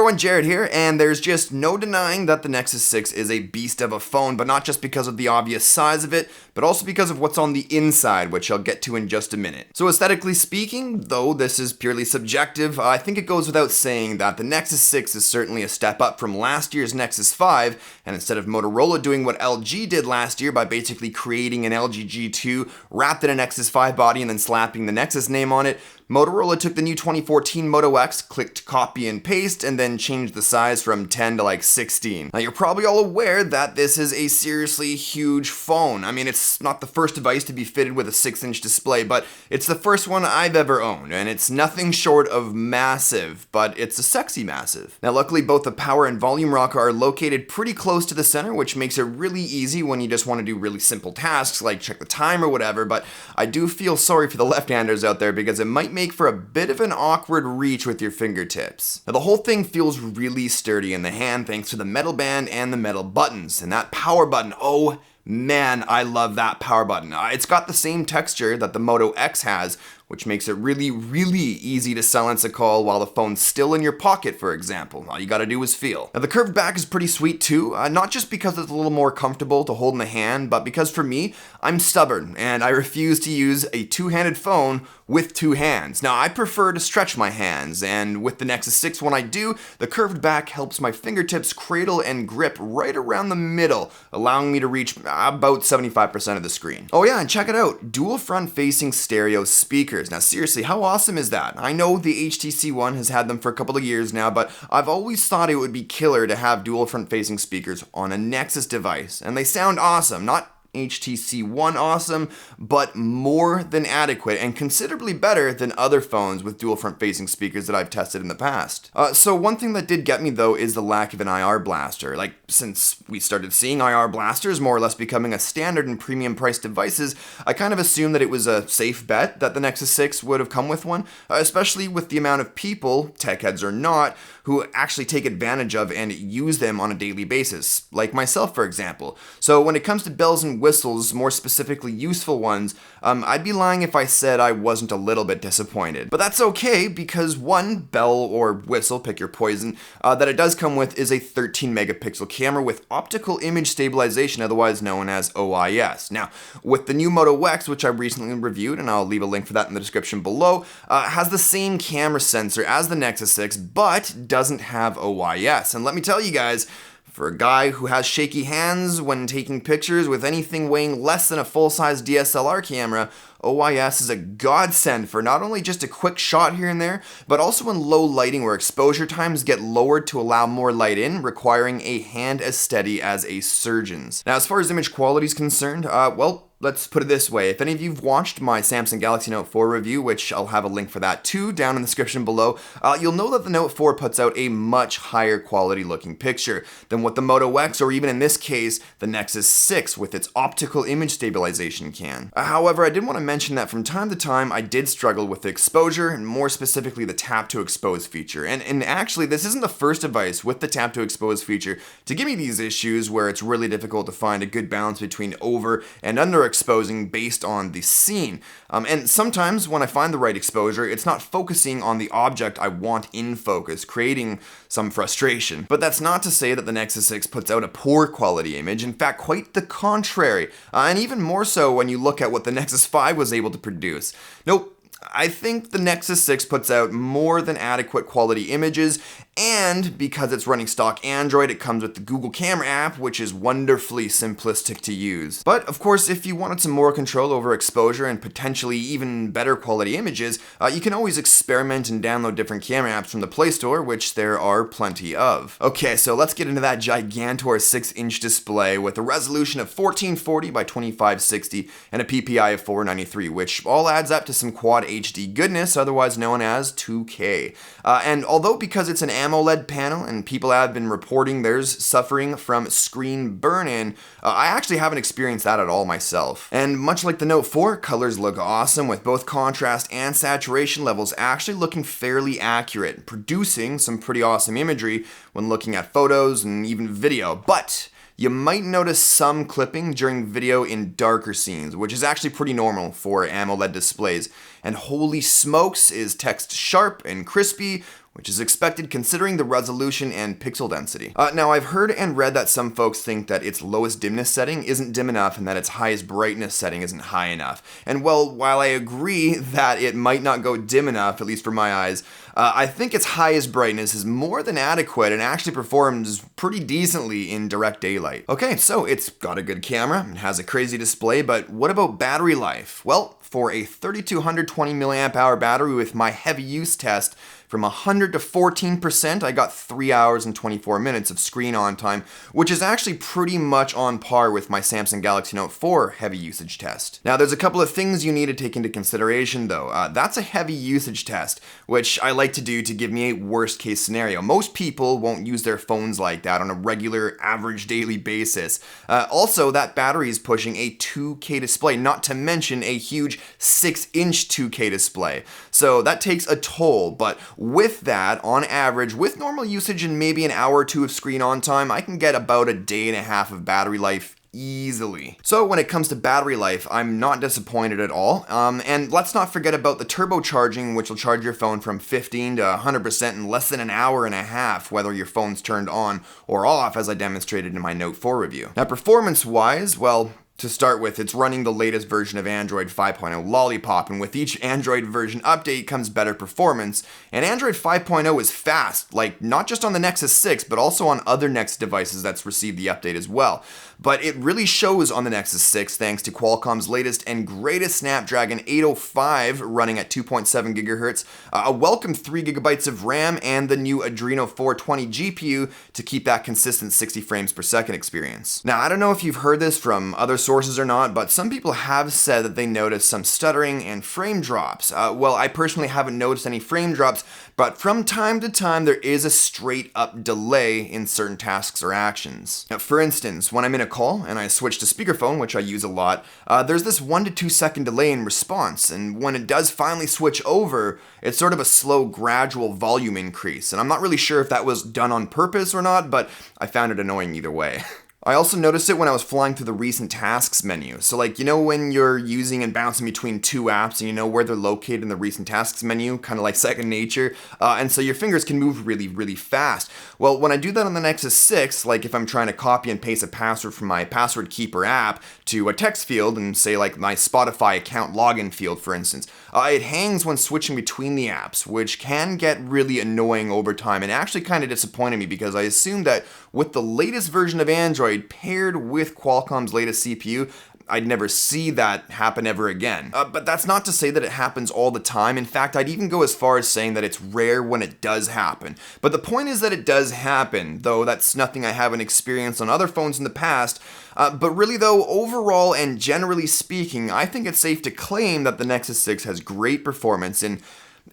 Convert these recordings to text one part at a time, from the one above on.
everyone, Jared here, and there's just no denying that the Nexus 6 is a beast of a phone, but not just because of the obvious size of it, but also because of what's on the inside, which I'll get to in just a minute. So aesthetically speaking, though this is purely subjective, I think it goes without saying that the Nexus 6 is certainly a step up from last year's Nexus 5, and instead of Motorola doing what LG did last year by basically creating an LG G2, wrapped in a Nexus 5 body and then slapping the Nexus name on it, Motorola took the new 2014 Moto X, clicked copy and paste, and then changed the size from 10 to like 16. Now you're probably all aware that this is a seriously huge phone. I mean, it's not the first device to be fitted with a 6-inch display, but it's the first one I've ever owned, and it's nothing short of massive, but it's a sexy massive. Now luckily both the power and volume rocker are located pretty close to the center, which makes it really easy when you just want to do really simple tasks like check the time or whatever, but I do feel sorry for the left-handers out there because it might make for a bit of an awkward reach with your fingertips. Now the whole thing feels really sturdy in the hand thanks to the metal band and the metal buttons, and that power button, oh man, I love that power button. It's got the same texture that the Moto X has, which makes it really easy to silence a call while the phone's still in your pocket, for example. All you gotta do is feel. Now the curved back is pretty sweet too, not just because it's a little more comfortable to hold in the hand, but because for me, I'm stubborn and I refuse to use a two-handed phone with two hands. Now I prefer to stretch my hands, and with the Nexus 6 when I do, the curved back helps my fingertips cradle and grip right around the middle, allowing me to reach about 75% of the screen. Oh yeah, and check it out, dual front-facing stereo speakers. Now seriously, how awesome is that? I know the HTC One has had them for a couple of years now, but I've always thought it would be killer to have dual front-facing speakers on a Nexus device, and they sound awesome. Not HTC One awesome, but more than adequate and considerably better than other phones with dual front-facing speakers that I've tested in the past. So one thing that did get me though is the lack of an IR blaster. Like, since we started seeing IR blasters more or less becoming a standard in premium priced devices, I kind of assumed that it was a safe bet that the Nexus 6 would have come with one, especially with the amount of people, tech heads or not, who actually take advantage of and use them on a daily basis, like myself for example. So when it comes to bells and whistles, more specifically useful ones, I'd be lying if I said I wasn't a little bit disappointed. But that's okay, because one bell or whistle, pick your poison, that it does come with is a 13 megapixel camera with optical image stabilization, otherwise known as OIS. Now, with the new Moto X, which I recently reviewed, and I'll leave a link for that in the description below, has the same camera sensor as the Nexus 6, but doesn't have OIS. And let me tell you guys, for a guy who has shaky hands when taking pictures with anything weighing less than a full-size DSLR camera, OIS is a godsend for not only just a quick shot here and there, but also in low lighting where exposure times get lowered to allow more light in, requiring a hand as steady as a surgeon's. Now, as far as image quality is concerned, well, let's put it this way. If any of you've watched my Samsung Galaxy Note 4 review, which I'll have a link for that too down in the description below, you'll know that the Note 4 puts out a much higher quality looking picture than what the Moto X, or even in this case, the Nexus 6 with its optical image stabilization can. However, I did want to mention that from time to time, I did struggle with the exposure, and more specifically the tap to expose feature. And actually, this isn't the first device with the tap to expose feature to give me these issues where it's really difficult to find a good balance between over and under exposing based on the scene. And sometimes when I find the right exposure, it's not focusing on the object I want in focus, creating some frustration. But that's not to say that the Nexus 6 puts out a poor quality image. In fact, quite the contrary. And even more so when you look at what the Nexus 5 was able to produce. Nope. I think the Nexus 6 puts out more than adequate quality images, and because it's running stock Android, it comes with the Google Camera app, which is wonderfully simplistic to use. But of course, if you wanted some more control over exposure and potentially even better quality images, you can always experiment and download different camera apps from the Play Store, which there are plenty of. Okay, so let's get into that gigantor 6-inch display with a resolution of 1440 by 2560 and a PPI of 493, which all adds up to some quad HD goodness, otherwise known as 2K. And although because it's an AMOLED panel and people have been reporting theirs suffering from screen burn-in, I actually haven't experienced that at all myself. And much like the Note 4, colors look awesome with both contrast and saturation levels actually looking fairly accurate, producing some pretty awesome imagery when looking at photos and even video. But you might notice some clipping during video in darker scenes, which is actually pretty normal for AMOLED displays. And holy smokes, is text sharp and crispy, which is expected considering the resolution and pixel density. Now, I've heard and read that some folks think that its lowest dimness setting isn't dim enough and that its highest brightness setting isn't high enough. And well, while I agree that it might not go dim enough, at least for my eyes, I think its highest brightness is more than adequate and actually performs pretty decently in direct daylight. Okay, so it's got a good camera, it has a crazy display, but what about battery life? Well, for a 3220 milliamp hour battery with my heavy use test, from 100 to 14%, I got 3 hours and 24 minutes of screen on time, which is actually pretty much on par with my Samsung Galaxy Note 4 heavy usage test. Now, there's a couple of things you need to take into consideration though. That's a heavy usage test, which I like to do to give me a worst case scenario. Most people won't use their phones like that on a regular, average daily basis. Also, that battery is pushing a 2K display, not to mention a huge 6-inch 2K display. So that takes a toll, but with that, on average, with normal usage and maybe an hour or two of screen on time, I can get about a day and a half of battery life easily. So when it comes to battery life, I'm not disappointed at all. And let's not forget about the turbocharging, which will charge your phone from 15 to 100% in less than an hour and a half, whether your phone's turned on or off, as I demonstrated in my Note 4 review. Now, performance-wise, well, to start with, it's running the latest version of Android 5.0 Lollipop, and with each Android version update comes better performance, and Android 5.0 is fast, like not just on the Nexus 6, but also on other Nexus devices that's received the update as well. But it really shows on the Nexus 6 thanks to Qualcomm's latest and greatest Snapdragon 805 running at 2.7 GHz, a welcome 3 GB of RAM, and the new Adreno 420 GPU to keep that consistent 60 frames per second experience. Now, I don't know if you've heard this from other sources or not, but some people have said that they noticed some stuttering and frame drops. Well, I personally haven't noticed any frame drops, but from time to time there is a straight up delay in certain tasks or actions. Now, for instance, when I'm in a call and I switch to speakerphone, which I use a lot, there's this 1 to 2 second delay in response, and when it does finally switch over, it's sort of a slow, gradual volume increase, and I'm not really sure if that was done on purpose or not, but I found it annoying either way. I also noticed it when I was flying through the recent tasks menu. So like, you know when you're using and bouncing between two apps and you know where they're located in the recent tasks menu, kind of like second nature, and so your fingers can move really, really fast. Well, when I do that on the Nexus 6, like if I'm trying to copy and paste a password from my password keeper app to a text field and say like my Spotify account login field, for instance, it hangs when switching between the apps, which can get really annoying over time and actually kind of disappointed me because I assumed that with the latest version of Android paired with Qualcomm's latest CPU, I'd never see that happen ever again. But that's not to say that it happens all the time. In fact, I'd even go as far as saying that it's rare when it does happen. But the point is that it does happen, though that's nothing I haven't experienced on other phones in the past. But really though, overall and generally speaking, I think it's safe to claim that the Nexus 6 has great performance in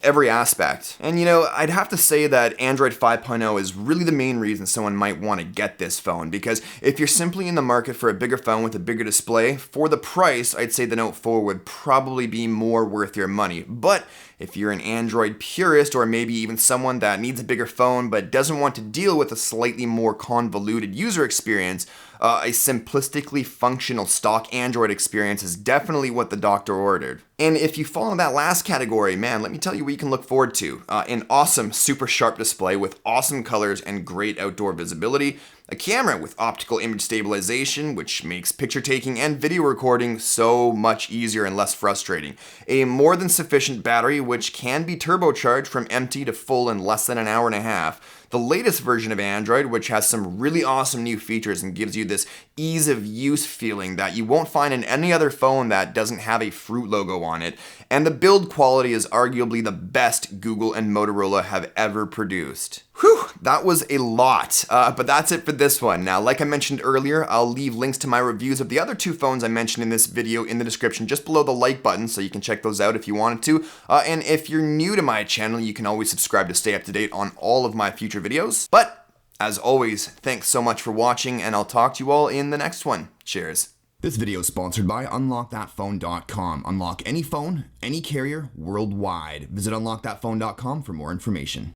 every aspect. And you know, I'd have to say that Android 5.0 is really the main reason someone might want to get this phone, because if you're simply in the market for a bigger phone with a bigger display, for the price, I'd say the Note 4 would probably be more worth your money. But if you're an Android purist, or maybe even someone that needs a bigger phone but doesn't want to deal with a slightly more convoluted user experience, a simplistically functional stock Android experience is definitely what the doctor ordered. And if you fall in that last category, man, let me tell you what you can look forward to. An awesome, super sharp display with awesome colors and great outdoor visibility, a camera with optical image stabilization, which makes picture taking and video recording so much easier and less frustrating, a more than sufficient battery which can be turbocharged from empty to full in less than an hour and a half, the latest version of Android, which has some really awesome new features and gives you this ease of use feeling that you won't find in any other phone that doesn't have a fruit logo on it, and the build quality is arguably the best Google and Motorola have ever produced. Whew, that was a lot, but that's it for this one. Now, like I mentioned earlier, I'll leave links to my reviews of the other two phones I mentioned in this video in the description just below the like button, so you can check those out if you wanted to. And if you're new to my channel, you can always subscribe to stay up to date on all of my future videos. But, as always, thanks so much for watching, and I'll talk to you all in the next one. Cheers. This video is sponsored by UnlockThatPhone.com. Unlock any phone, any carrier, worldwide. Visit UnlockThatPhone.com for more information.